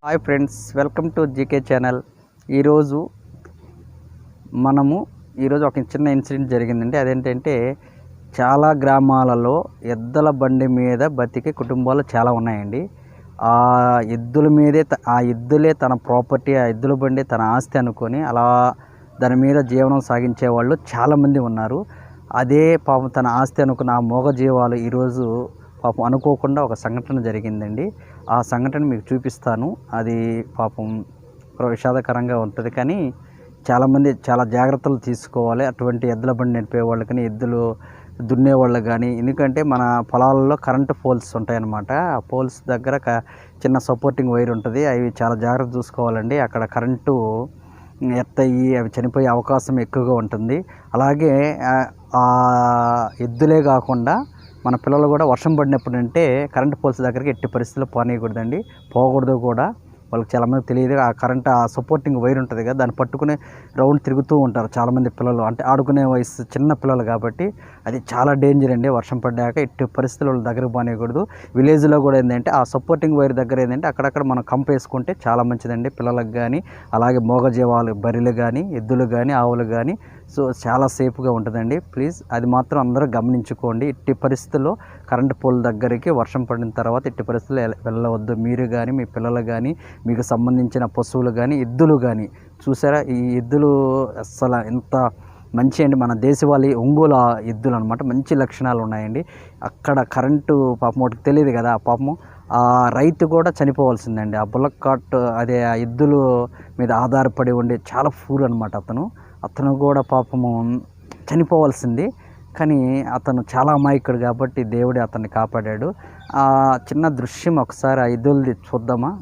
Hi friends, welcome to GK channel. ఈరోజు ఒక చిన్న ఇన్సిడెంట్ జరిగిందండి. అదేంటంటే చాలా గ్రామాలలో ఎద్దుల బండి మీద బతికే కుటుంబాలు చాలా ఉన్నాయండి. ఆ ఎద్దులే తన ప్రాపర్టీ, ఆ ఎద్దుల బండి తన ఆస్తి అనుకొని అలా దాని మీద జీవనం సాగించే వాళ్ళు చాలామంది ఉన్నారు. అదే పాపం తన ఆస్తి అనుకున్న ఆ మూగజీవాలు ఈరోజు పాపం అనుకోకుండా ఒక సంఘటన జరిగిందండి. ఆ సంఘటన మీకు చూపిస్తాను. అది పాపం విషాదకరంగా ఉంటుంది, కానీ చాలామంది చాలా జాగ్రత్తలు తీసుకోవాలి. అటువంటి ఎద్దుల బండి నడిపే వాళ్ళు కానీ, ఎద్దులు దున్నేవాళ్ళు కానీ. ఎందుకంటే మన పొలాలలో కరెంటు పోల్స్ ఉంటాయన్నమాట. ఆ పోల్స్ దగ్గర చిన్న సపోర్టింగ్ వైర్ ఉంటుంది. అవి చాలా జాగ్రత్త చూసుకోవాలండి. అక్కడ కరెంటు ఎత్తయి అవి చనిపోయే అవకాశం ఎక్కువగా ఉంటుంది. అలాగే ఆ ఎద్దులే కాకుండా మన పిల్లలు కూడా వర్షం పడినప్పుడు అంటే కరెంట్ పోల్స్ దగ్గరికి ఎట్టి పరిస్థితుల్లో పోనీయకూడదండి, పోకూడదు కూడా. వాళ్ళకి చాలామంది తెలియదు. ఆ కరెంట్ ఆ సపోర్టింగ్ వైర్ ఉంటుంది కదా, దాన్ని పట్టుకుని రౌండ్ తిరుగుతూ ఉంటారు చాలామంది పిల్లలు. అంటే ఆడుకునే వయసు చిన్న పిల్లలు కాబట్టి అది చాలా డేంజర్ అండి. వర్షం పడ్డాక ఎట్టి పరిస్థితుల్లో వాళ్ళ దగ్గరకు పోనీయకూడదు. విలేజ్లో కూడా ఏంటంటే ఆ సపోర్టింగ్ వైర్ దగ్గర ఏంటంటే అక్కడక్కడ మనం కంప వేసుకుంటే చాలా మంచిదండి పిల్లలకు కానీ, అలాగే మూగజీవాలు బర్రెలు కానీ, ఎద్దులు కానీ, ఆవులు కానీ. సో చాలా సేఫ్గా ఉంటుందండి. ప్లీజ్ అది మాత్రం అందరూ గమనించుకోండి. ఎట్టి పరిస్థితుల్లో కరెంటు పోల్ దగ్గరికి వర్షం పడిన తర్వాత ఎట్టి పరిస్థితుల్లో వెళ్ళవద్దు. మీరు కానీ, మీ పిల్లలు కానీ, మీకు సంబంధించిన పశువులు కానీ, ఎద్దులు కానీ. చూసారా, ఈ ఎద్దులు అస్సలు ఎంత మంచి అండి. మన దేశవాళీ ఒంగోలు ఎద్దులు అనమాట. మంచి లక్షణాలు ఉన్నాయండి. అక్కడ కరెంటు పాపం ఒకటి తెలియదు కదా, పాపం ఆ రైతు కూడా చనిపోవాల్సిందండి. ఆ బుల్లక్ కార్ట్ అదే ఆ ఎద్దులు మీద ఆధారపడి ఉండే చాలా ఫూర్ అనమాట. అతను కూడా పాపము చనిపోవాల్సింది, కానీ అతను చాలా అమాయకుడు కాబట్టి దేవుడే అతన్ని కాపాడాడు. ఆ చిన్న దృశ్యం ఒకసారి ఆ ఎద్దులది చూద్దామా.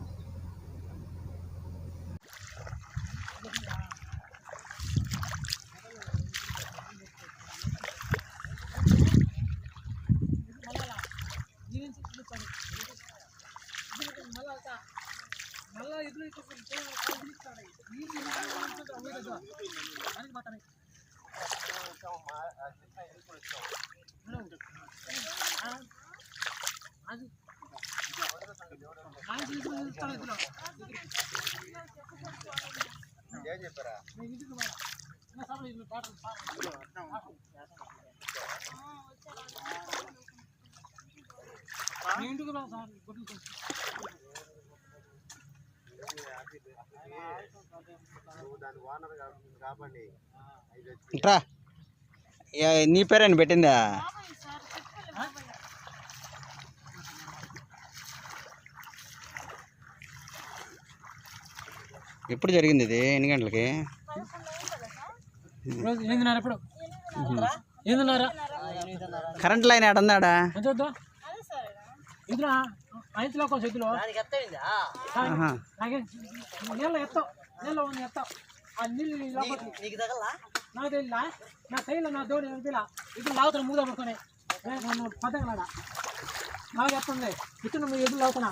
నీ పేరేనా పెట్టిందా? ఎప్పుడు జరిగింది ఇది? ఎన్ని గంటలకి? కరెంట్ లైన్ ఆడుందాడా? నా కైలో నా దోడి అనిపిలా ఇటు లాగుతున్నా మూద పడుకొని పద్దగలాడ నాకు చెప్తుంది. ఇటు నువ్వు ఎదురు లాగుతున్నా,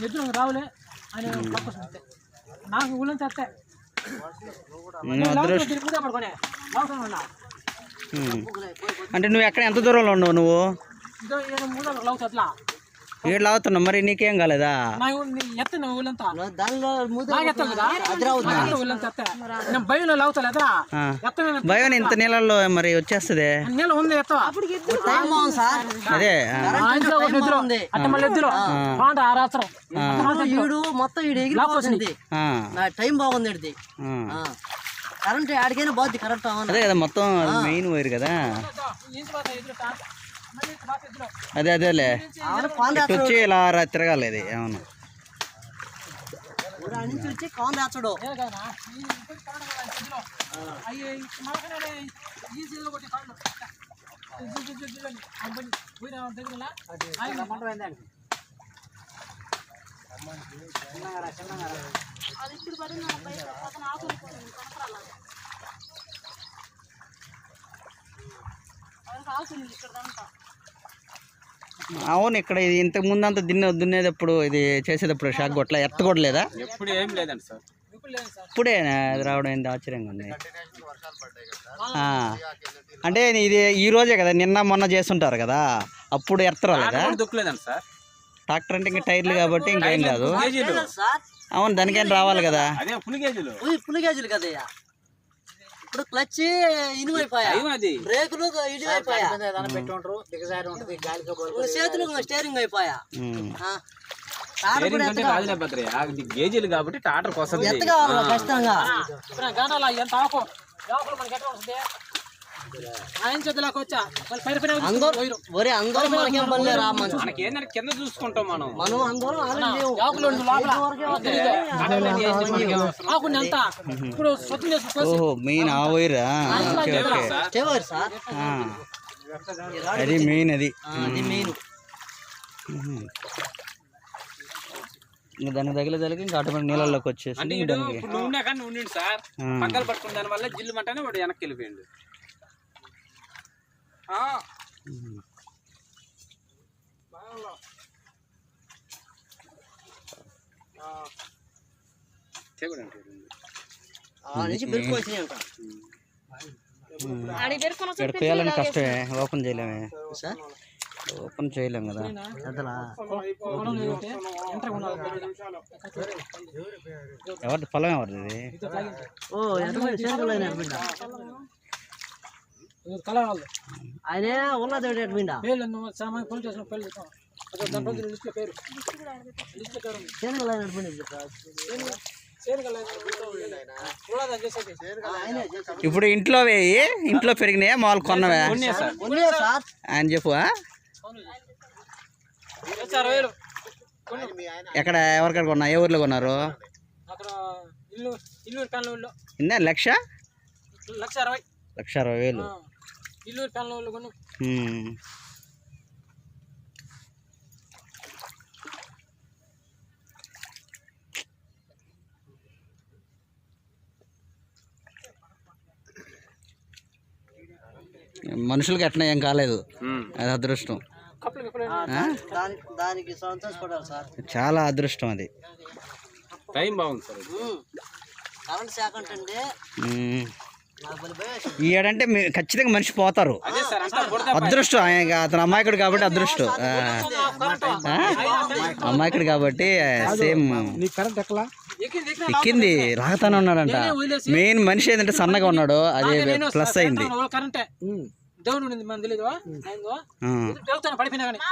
ఎదురు నువ్వు రావులే అని పక్కొస్తుంది. నాకు ఊళ్ళని చేస్తే మూద పడుకొని లాగుతున్నా. అంటే నువ్వు ఎక్కడ ఎంత దూరంలో ఉన్నావు? నువ్వు మూద లాగుతా అట్లా ఏడు లాగుతున్నావు, మరి నీకేం కాలేదా? భయం ఇంత నీళ్ళల్లో మరి వచ్చేస్తుంది. అదే టైం బాగుంది. కరెంట్ ఆడికైనా బాగుంది. కరెక్ట్ అదే కదా, మొత్తం మెయిన్ వైర్ కదా. అదేలే వచ్చి ఇలా తిరగాలి. అది అవును. అవును, ఇక్కడ ఇది ఇంతకు ముందు అంతా దున్నేటప్పుడు ఇది చేసేటప్పుడు షాక్ కొట్ల ఎత్తకూడలేదా? ఎప్పుడు ఏం లేదండి సార్. ఇప్పుడే రావడం ఏంటి ఆశ్చర్యంగా ఉంది. అంటే ఇది ఈ రోజే కదా, నిన్న మొన్న చేస్తుంటారు కదా, అప్పుడు ఎత్తరాలేదా? దుక్కులేదండి సార్. ట్రాక్టర్ అంటే ఇంకా టైర్లు కాబట్టి ఇంకేం కాదు. అవును, దానికైనా రావాలి కదా. పులి గేజీలు కదయ్యా. ఇప్పుడు క్లచ్ ఇనుమైపోయా, బ్రేకులు ఇనుమైపోయా, చేతులు స్టీరింగ్ అయిపోయా. గేజీలు కాబట్టి టాటర్ కోసం ఎంత కావాలి ఖచ్చితంగా. అందరూ మనకేం పనిలేరా, మనకి ఏంటంటే కింద చూసుకుంటాం మనం అందరం ఓహో, మెయిన్ ఆ వైరా. సార్, అది మెయిన్. అది మెయిన్. ఇంకా దానికి తగిలి ఇంకా ఆటోమేటిక్ నీళ్ళలోకి వచ్చేసి ఉండే కానీ ఉండింది సార్. పక్కలు పట్టుకున్న దాని వల్ల జిల్లు మంటనే వాడు వెనక్కి వెళ్ళిపోయిండు. ఎడుకోవాలని కష్టమే, ఓపెన్ చేయలేమే. ఓపెన్ చేయలేం కదా. ఎవరిది పొలం? ఎవరిది? ఆయనే ఉన్నది. ఇప్పుడు ఇంట్లో వేయి, ఇంట్లో పెరిగినాయా మామూలు కొన్నవే ఆయన చెప్పు. ఎక్కడ ఎవరికడ కొన్నా? ఏ ఊర్లో కొన్నారు? ఇన్నా 1,60,000. మనుషులకి ఎట్లా ఏం కాలేదు, అది అదృష్టం. దానికి సంతోషపడాలి సార్, చాలా అదృష్టం అది. టైం బాగుంది సార్. కరెంట్ శాఖ అంటే ఈ ఏడంటే ఖచ్చితంగా మనిషి పోతారు. అదృష్టం. అతను అమాయకుడు కాబట్టి అదృష్టం. అమాయకుడు కాబట్టి సేమ్ ఎక్కింది రాగతానే ఉన్నాడంట. మెయిన్ మనిషి ఏంటంటే సన్నగా ఉన్నాడు, అదే ప్లస్ అయింది.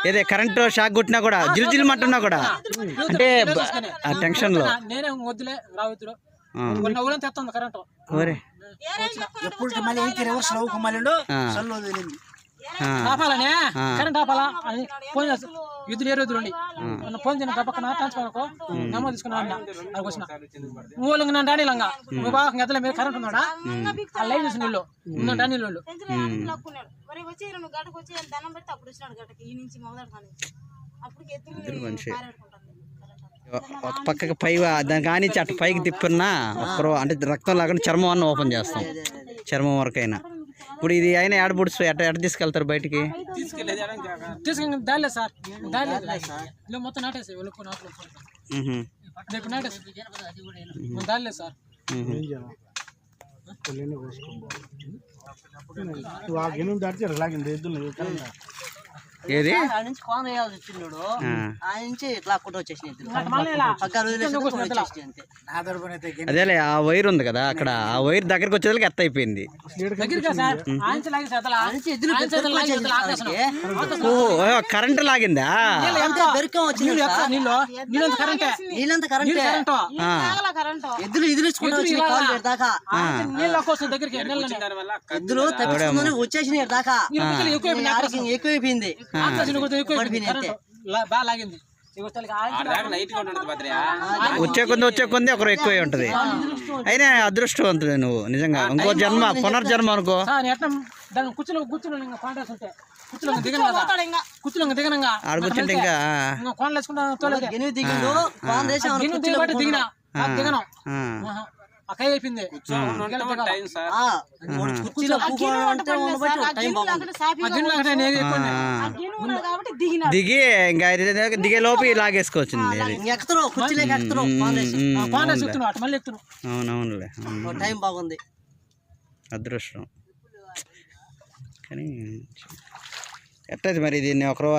ఏదే కరెంట్ షాక్ కొట్టినా కూడా జిల్జిల్ మంటున్నా కూడా అంటే ఆ టెన్షన్ లో కరెంట్ ఆపాలా అని ఫోన్ చేస్తా. ఇద్దరు ఏ రోజులు ఫోన్ చేయను పక్కన ట్రాన్స్ఫర్ నమోదు తీసుకున్నా మూలంగా నన్ను రానిలంగా నువ్వు బాగా ఎత్తలే మీరు కరెంట్ ఉన్నాడా లైవ్ చూసి నీళ్ళు ఉందంటే నీళ్ళు మనిషి పక్కకి పై దాని కానీ అటు పైకి తిప్పున్నా ఒక్కరో అంటే రక్తం లాగా చర్మం అన్న ఓపెన్ చేస్తాం, చర్మం వరకైనా. ఇప్పుడు ఇది అయినా ఏడ బుడ్స్ ఎట్ట తీసుకెళ్తారు బయటికి? తీసుకెళ్ళి దాలే సార్, దాలే మొత్తం నాటేసి దాలే సార్. ఏది నుంచి కోన వేయాల్సి వచ్చిండు, ఆయన నుంచి ఇట్లా కొట్ట వచ్చేసి అదేలే. ఆ వైర్ ఉంది కదా అక్కడ, ఆ వైర్ దగ్గరకు వచ్చేదానికి ఎత్త అయిపోయింది. కరెంట్ లాగిందా? ఎద్దులు ఎద్దులు తప్పించుకుందని వచ్చేసినాయి దాకా, ఎక్కువైపోయింది. వచ్చే కొంది ఒకరు ఎక్కువే ఉంటది. అయినా అదృష్టవంతుడు నువ్వు నిజంగా. ఇంకో జన్మ పునర్జన్మ అనుకో. ఆడ కూర్చుంటే ఇంకా దిగి ఇంకా దిగే లోపు లాగేసుకోవచ్చింది. అవునవునులే, టైం బాగుంది, అదృష్టం. కానీ ఎట్టది మరి దీన్ని ఒకరో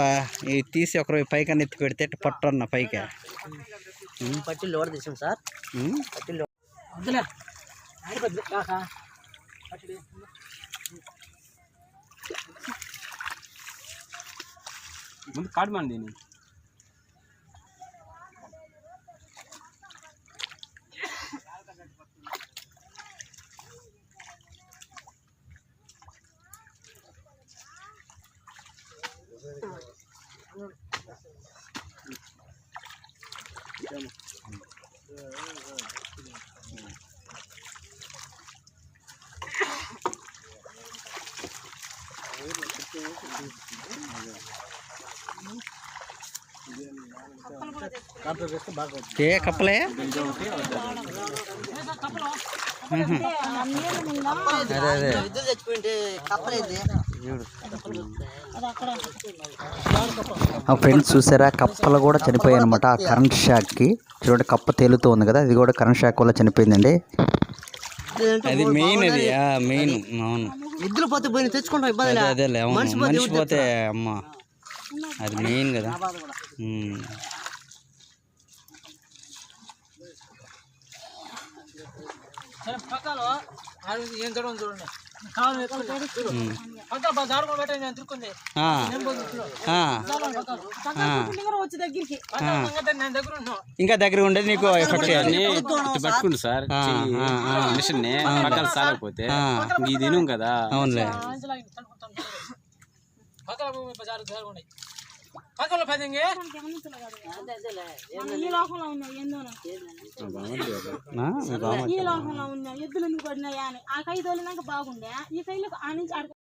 తీసి ఒకరో పైకన్నా ఎత్తి పెడితే పట్టన్న పైకి పట్టిల్లో కూడా తీసాం సార్. పట్టిల్లో వద్దులే అయిపోద్ది కాకా ముందు కాడమండి దీన్ని. ఏ కప్పలే అదే అదే ఇద్దరు చచ్చిపోయింటే కప్పలేదు. ఫ్రెండ్స్ చూసారా కప్పలు కూడా చనిపోయాయి అనమాట ఆ కరెంట్ షాక్కి. చూడండి కప్ప తేలుతూ ఉంది కదా, అది కూడా కరెంట్ షాక్ వల్ల చనిపోయిందండి. అది మెయిన్, అది మెయిన్. అవును ఎద్దులు పోతే పోయి తెచ్చుకుంటాం ఇబ్బంది. అదేలే మనిషి పోతే అమ్మ అది మెయిన్ కదా. పక్కలో ఏం చూడండి చూడండి కావాలి పక్క దాడుకొని పెట్టండి నేను తిరుక్కుంది నేను దగ్గర ఉన్నాను. ఇంకా దగ్గర ఉండేది నీకు ఎఫెక్ట్ పట్టుకుంటు సార్ మిషన్ ని పక్కన సాలకపోతే ఇది తిను కదా. అవునులే పక్కన జరుగుండే పక్కన పదంగి ఈ లోకంలో ఉన్నాయి ఏందో ఈ లోకంలో ఉన్నాయి ఎద్దులు ఎందుకు పడినాయా అని ఆ కై తోలినాక బాగుండే ఈ కైలో ఆ నుంచి